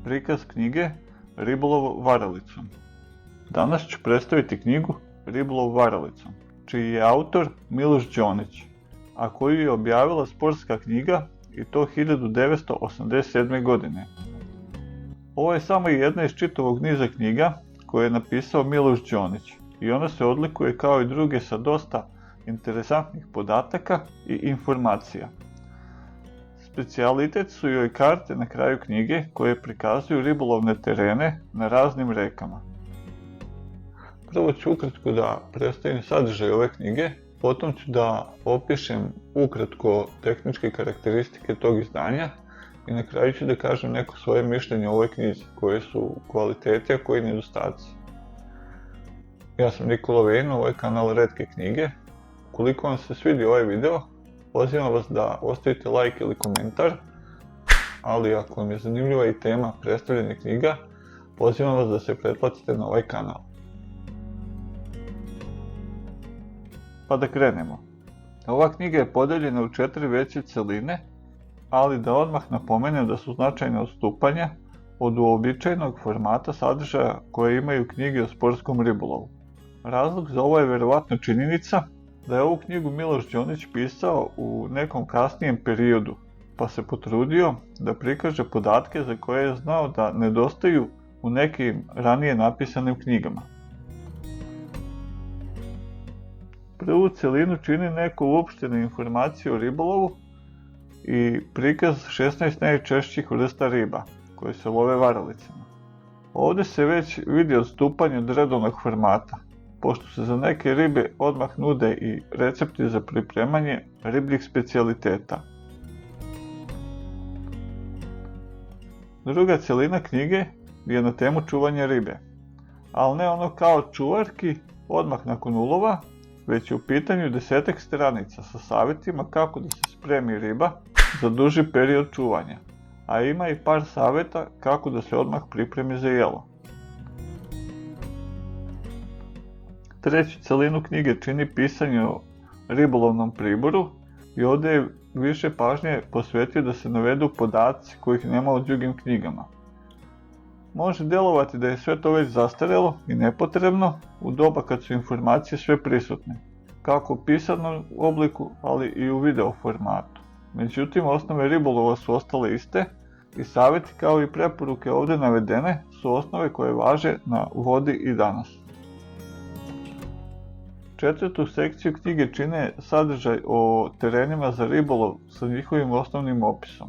prikaz knjige Ribolov varalicom. Danas ću predstaviti knjigu Ribolov varalicom, čiji je autor Miloš Đonić, a koju je objavila Sportska knjiga i to 1987. godine. Ovo je samo jedna iz čitavog niza knjiga koje je napisao Miloš Đonić i ona se odlikuje kao i druge sa dosta interesantnih podataka i informacija. Specijalitet su joj karte na kraju knjige koje prikazuju ribolovne terene na raznim rekama. Prvo ću ukratko da predstavim sadržaj ove knjige, potom ću da opišem ukratko tehničke karakteristike tog izdanja i na kraju ću da kažem neko svoje mišljenje o ovoj knjizi, koje su kvaliteti, a koji nedostaci. Ja sam Nikola Vejin, ovo je kanal Retke knjige. Ukoliko vam se svidi ovaj video, pozivam vas da ostavite like ili komentar, ali ako vam je zanimljiva i tema predstavljanja knjiga, pozivam vas da se pretplatite na ovaj kanal. Pa da krenemo. Ova knjiga je podeljena u 4 veće celine, ali da odmah napomenem da su značajna odstupanja od uobičajenog formata sadržaja koje imaju knjige o sportskom ribolovu. Razlog za ovo je verovatno činjenica da je ovu knjigu Miloš Đonić pisao u nekom kasnijem periodu, pa se potrudio da prikaže podatke za koje je znao da nedostaju u nekim ranije napisanim knjigama. Prvu celinu čini neko uopštene informacije o ribolovu i prikaz 16 najčešćih vrsta riba koje se love varalicama. Ovdje se već vidi odstupanje od redovnog formata, pošto se za neke ribe odmah nude i recepti za pripremanje ribljih specijaliteta. Druga celina knjige je na temu čuvanja ribe, ali ne ono kao čuvarki odmah nakon ulova, već je u pitanju 10-ak stranica sa savjetima kako da se spremi riba za duži period čuvanja, a ima i par savjeta kako da se odmah pripremi za jelo. Treću celinu knjige čini pisanje o ribolovnom priboru i ovdje je više pažnje posvetio da se navedu podaci kojih nema u drugim knjigama. Može djelovati da je sve to već zastarjelo i nepotrebno u doba kad su informacije sve prisutne, kako u pisanom obliku, ali i u video formatu. Međutim, osnove ribolova su ostale iste i savjeti kao i preporuke ovdje navedene su osnove koje važe na vodi i danas. Četvrtu sekciju knjige čine sadržaj o terenima za ribolov sa njihovim osnovnim opisom.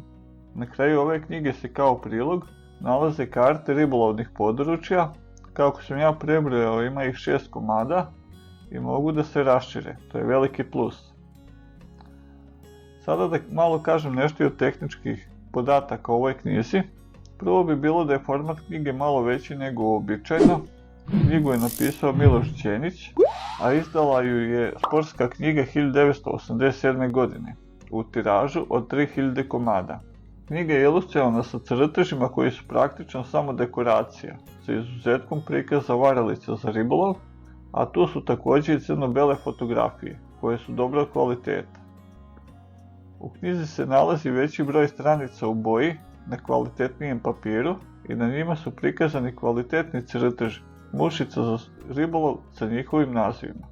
Na kraju ove knjige se kao prilog nalaze karte ribolovnih područja, kako sam ja prebrojao ima ih 6 komada i mogu da se rašire, to je veliki plus. Sada da malo kažem nešto i o tehničkih podataka o ovoj knjizi. Prvo bi bilo da je format knjige malo veći nego uobičajeno. Knjigu je napisao Miloš Đonić, a izdala ju je Sportska knjiga 1987. godine u tiražu od 3000 komada. Knjiga je ilustrirana sa crtežima koji su praktično samo dekoracija, sa izuzetkom prikaza varalica za ribolov, a tu su također i crno-bele fotografije, koje su dobrog kvaliteta. U knjizi se nalazi veći broj stranica u boji na kvalitetnijem papiru i na njima su prikazani kvalitetni crteži mušica za ribolov sa njihovim nazivima.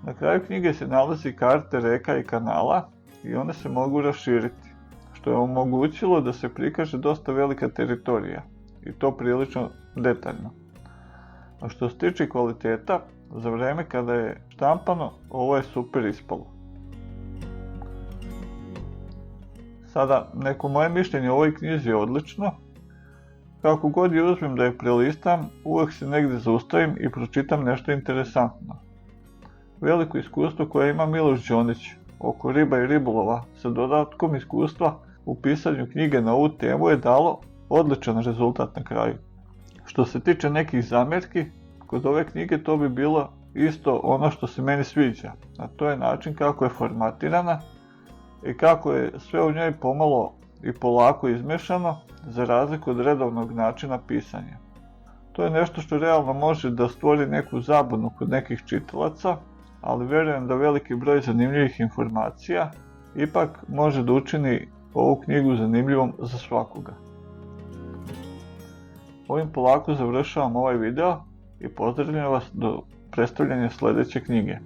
Na kraju knjige se nalazi karte reka i kanala i one se mogu raširiti, što je omogućilo da se prikaže dosta velika teritorija i to prilično detaljno. A što se tiče kvaliteta, za vrijeme kada je štampano, ovo je super ispalo. Sada, neko moje mišljenje o ovoj knjizi je odlično. Kako god je uzmem da je prelistam, uvijek se negdje zaustavim i pročitam nešto interesantno. Veliko iskustvo koje ima Miloš Đonić oko riba i ribolova sa dodatkom iskustva u pisanju knjige na ovu temu je dalo odličan rezultat na kraju. Što se tiče nekih zamjerki, kod ove knjige to bi bilo isto ono što se meni sviđa, a to je način kako je formatirana i kako je sve u njoj pomalo i polako izmješano za razliku od redovnog načina pisanja. To je nešto što realno može da stvori neku zabunu kod nekih čitalaca, ali vjerujem da veliki broj zanimljivih informacija ipak može da učini ovu knjigu zanimljivom za svakoga. Ovim polako završavam ovaj video i pozdravljam vas do predstavljanja sljedeće knjige.